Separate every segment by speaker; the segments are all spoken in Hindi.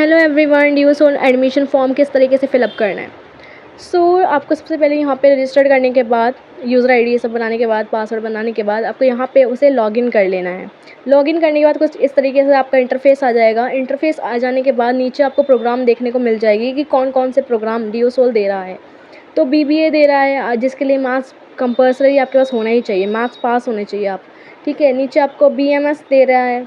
Speaker 1: हेलो एवरीवन, ड्यू सोन एडमिशन फॉर्म किस तरीके से फिलअप करना है। आपको सबसे पहले यहाँ पे रजिस्टर्ड करने के बाद यूज़र आईडी ये सब बनाने के बाद पासवर्ड बनाने के बाद आपको यहाँ पे उसे लॉगिन कर लेना है। लॉगिन करने के बाद कुछ इस तरीके से आपका इंटरफेस आ जाएगा। इंटरफेस आ जाने के बाद नीचे आपको प्रोग्राम देखने को मिल जाएगी कि कौन कौन से प्रोग्राम ड्यू सोल दे रहा है। तो बीबीए दे रहा है जिसके लिए मैथ्स कंपल्सरी आपके पास होना ही चाहिए, मैथ्स पास होने चाहिए आप। ठीक है, नीचे आपको बीएमएस दे रहा है,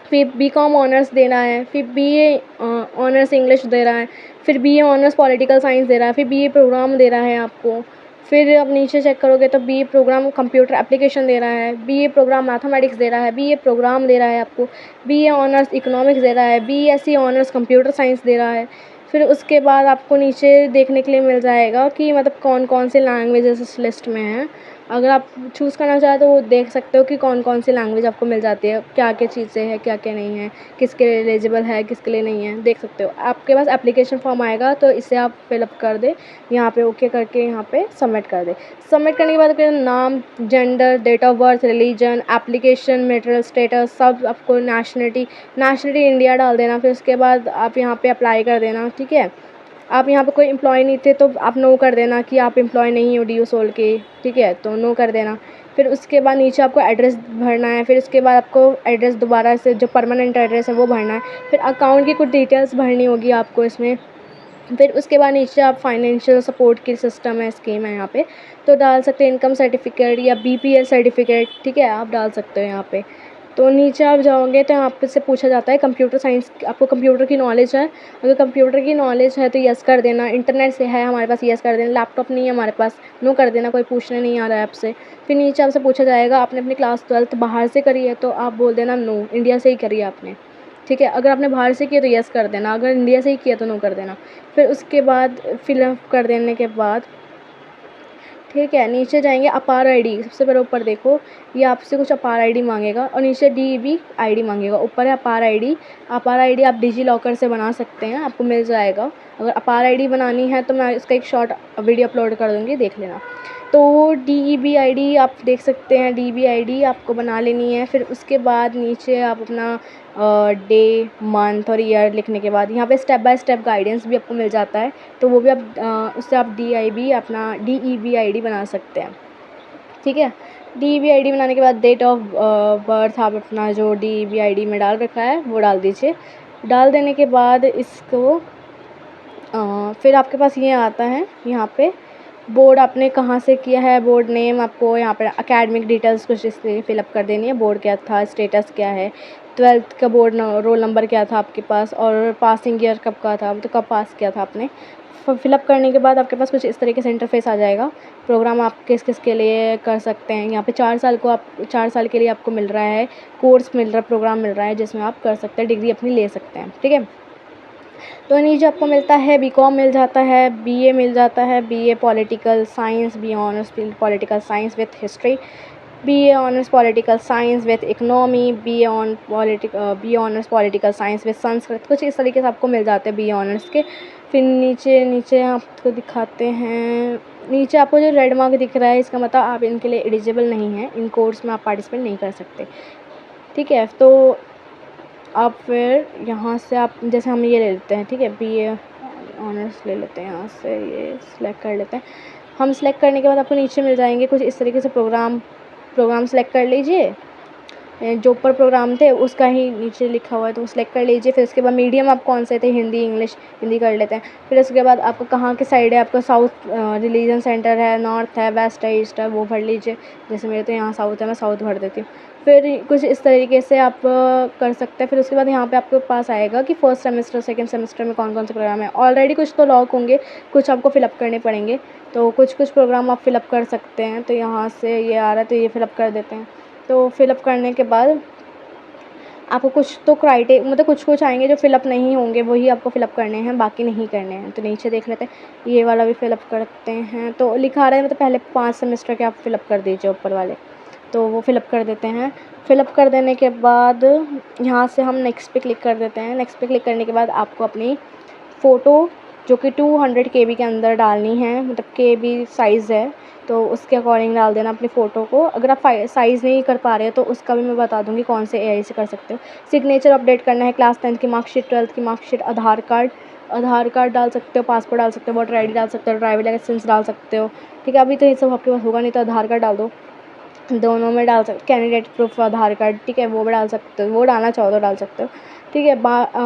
Speaker 1: फिर बीकॉम ऑनर्स देना है, फिर बीए ऑनर्स इंग्लिश दे रहा है, फिर बीए ऑनर्स पॉलिटिकल साइंस दे रहा है, फिर बीए प्रोग्राम दे रहा है आपको। फिर आप नीचे चेक करोगे तो बीए प्रोग्राम कंप्यूटर एप्लीकेशन दे रहा है, बीए प्रोग्राम मैथमेटिक्स दे रहा है, बीए प्रोग्राम दे रहा है आपको, बीए ऑनर्स इकोनॉमिक्स दे रहा है, बीएससी ऑनर्स कंप्यूटर साइंस दे रहा है। फिर उसके बाद आपको नीचे देखने के लिए मिल जाएगा कि मतलब कौन कौन से लैंग्वेजेस इस लिस्ट में हैं। अगर आप चूज़ करना चाहें तो वो देख सकते हो कि कौन कौन सी लैंग्वेज आपको मिल जाती है, क्या क्या चीज़ें हैं, क्या क्या नहीं है, किसके लिए एलिजिबल है, किसके लिए नहीं है, देख सकते हो। आपके पास एप्लीकेशन फॉर्म आएगा तो इसे आप फिलअप कर दें, यहाँ पे ओके करके यहाँ पे सबमिट कर दें। सबमिट करने के बाद आपका नाम, gender, date of birth, religion, application marital status, सब आपको नेशनलिटी इंडिया डाल देना। फिर उसके बाद आप यहाँ पे अप्लाई कर देना। ठीक है, आप यहाँ पे कोई एम्प्लॉय नहीं थे तो आप नो कर देना कि आप एम्प्लॉय नहीं हो ड्यू सोल के। ठीक है, तो नो कर देना। फिर उसके बाद नीचे आपको एड्रेस भरना है। फिर उसके बाद आपको एड्रेस दोबारा से जो परमानेंट एड्रेस है वो भरना है। फिर अकाउंट की कुछ डिटेल्स भरनी होगी आपको इसमें। फिर उसके बाद नीचे आप फाइनेंशियल सपोर्ट की सिस्टम है, स्कीम है यहाँ पे, तो डाल सकते हैं इनकम सर्टिफिकेट या बीपीएल सर्टिफिकेट। ठीक है, आप डाल सकते हो यहाँ पे। तो नीचे आप जाओगे तो यहाँ पे से पूछा जाता है कंप्यूटर साइंस, आपको कंप्यूटर की नॉलेज है। अगर कंप्यूटर की नॉलेज है तो यस कर देना, इंटरनेट से है हमारे पास यस कर देना, लैपटॉप नहीं है हमारे पास नो कर देना, कोई पूछने नहीं आ रहा है आपसे। फिर नीचे आपसे पूछा जाएगा आपने अपनी क्लास 12th बाहर से करी है तो आप बोल देना नो, इंडिया से ही करी है आपने। ठीक है, अगर आपने बाहर से किया तो यस कर देना, अगर इंडिया से ही किया तो नो कर देना। फिर उसके बाद फिलअप कर देने के बाद ठीक है, नीचे जाएंगे अपार आईडी, सबसे पहले ऊपर देखो ये आपसे कुछ अपार आईडी मांगेगा और नीचे डीईबी आईडी मांगेगा, ऊपर है अपार आईडी। अपार आईडी आप डिजी लॉकर से बना सकते हैं, आपको मिल जाएगा। अगर अपार आईडी बनानी है तो मैं इसका एक शॉर्ट वीडियो अपलोड कर दूँगी, देख लेना। तो डीईबी आईडी आप देख सकते हैं, डीईबी आईडी आपको बना लेनी है। फिर उसके बाद नीचे आप अपना डे, मंथ और ईयर लिखने के बाद यहाँ पे स्टेप बाय स्टेप गाइडेंस भी आपको मिल जाता है, तो वो भी आप उससे आप डीईबी आईडी बना सकते हैं। ठीक है, डीईबी आईडी बनाने के बाद डेट ऑफ बर्थ आप अपना जो डीईबी आईडी में डाल रखा है वो डाल दीजिए। डाल देने के बाद इसको फिर आपके पास ये आता है, यहाँ पे बोर्ड आपने कहाँ से किया है, बोर्ड नेम आपको यहाँ पर एकेडमिक डिटेल्स कुछ इसलिए फिलअप कर देनी है। बोर्ड क्या था, स्टेटस क्या है, 12th का बोर्ड रोल नंबर क्या था आपके पास, और पासिंग ईयर कब का था, तो कब पास किया था आपने। फिलअप करने के बाद आपके पास कुछ इस तरीके से इंटरफेस आ जाएगा। प्रोग्राम आप किस किस के लिए कर सकते हैं, यहाँ पे 4 साल के लिए आपको मिल रहा है, कोर्स मिल रहा है, प्रोग्राम मिल रहा है जिसमें आप कर सकते हैं, डिग्री अपनी ले सकते हैं। ठीक है, तो नीचे आपको मिलता है बीकॉम मिल जाता है, बीए मिल जाता है, BA political science, BA honours political science with history, BA honours political science with economy, BA honours political science with Sanskrit, कुछ इस तरीके से आपको मिल जाते हैं बीए ऑनर्स के। फिर नीचे नीचे आपको दिखाते हैं, नीचे आपको जो रेड मार्क दिख रहा है इसका मतलब आप इनके लिए एलिजिबल नहीं हैं, इन कोर्स में आप पार्टिसिपेट नहीं कर सकते। ठीक है, तो आप फिर यहाँ से आप जैसे हम ये ले लेते हैं, ठीक है, बीए ऑनर्स ले लेते हैं, यहाँ से ये सिलेक्ट कर लेते हैं। हम सिलेक्ट करने के बाद आपको नीचे मिल जाएंगे कुछ इस तरीके से प्रोग्राम सेलेक्ट कर लीजिए, जो ऊपर प्रोग्राम थे उसका ही नीचे लिखा हुआ है तो वो सिलेक्ट कर लीजिए। फिर उसके बाद मीडियम आप कौन से थे, हिंदी इंग्लिश, हिंदी कर लेते हैं। फिर उसके बाद आपको कहाँ के साइड है, आपका साउथ रिलीजन सेंटर है, नॉर्थ है, वेस्ट है, ईस्ट है, वो भर लीजिए। जैसे मेरे तो यहाँ साउथ है, मैं साउथ भर देती हूँ। फिर कुछ इस तरीके से आप कर सकते हैं। फिर उसके बाद यहाँ पे आपके पास आएगा कि फर्स्ट सेमेस्टर सेकंड सेमेस्टर में कौन कौन से प्रोग्राम है। ऑलरेडी कुछ तो लॉक होंगे, कुछ आपको फिलअप करने पड़ेंगे, तो कुछ प्रोग्राम आप फिलअप कर सकते हैं। तो यहाँ से ये आ रहा है तो ये फिलअप कर देते हैं। तो फिलअप करने के बाद आपको कुछ तो मतलब कुछ आएंगे जो फिलअप नहीं होंगे, वही आपको फिलअप करने हैं, बाकी नहीं करने हैं। तो नीचे देख लेते हैं, ये वाला भी फिलअप करते हैं। तो लिखा रहा है मतलब पहले 5 सेमेस्टर के आप फिलअप कर दीजिए ऊपर वाले, तो वो फिलअप कर देते हैं। फिलअप कर देने के बाद यहाँ से हम नेक्स्ट पे क्लिक कर देते हैं। नेक्स्ट पे क्लिक करने के बाद आपको अपनी फ़ोटो जो कि 200 KB के अंदर डालनी है, मतलब KB साइज़ है, तो उसके अकॉर्डिंग डाल देना अपनी फ़ोटो को। अगर आप साइज़ नहीं कर पा रहे हो तो उसका भी मैं बता दूँगी कौन से AI से कर सकते हो। सिग्नेचर अपडेट करना है, क्लास 10 की मार्कशीट, 12th की मार्कशीट, आधार कार्ड डाल सकते हो, पासपोर्ट डाल सकते हो, वोटर ID डाल सकते हो, ड्राइविंग लाइसेंस डाल सकते हो, ठीक है। अभी तो ये सब आपके पास होगा नहीं तो आधार कार्ड डाल दो, दोनों में डाल सकते। कैंडिडेट प्रूफ आधार कार्ड, ठीक है, वो भी डाल सकते हो, वो डालना चाहो तो डाल सकते हो, ठीक है।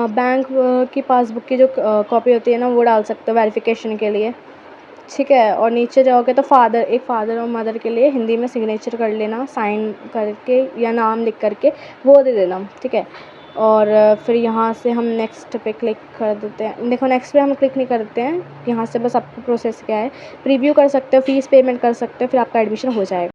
Speaker 1: बैंक की पासबुक की जो कॉपी होती है ना, वो डाल सकते हो वेरिफिकेशन के लिए, ठीक है। और नीचे जाओगे तो एक फ़ादर और मदर के लिए हिंदी में सिग्नेचर कर लेना, साइन करके या नाम लिख करके वो दे देना, ठीक है। और फिर यहाँ से हम नेक्स्ट पे क्लिक कर देते हैं। देखो नेक्स्ट पे हम क्लिक नहीं करते हैं, यहाँ से बस आपको प्रोसेस क्या है, प्रीव्यू कर सकते हो, फ़ीस पेमेंट कर सकते हो, फिर आपका एडमिशन हो जाएगा।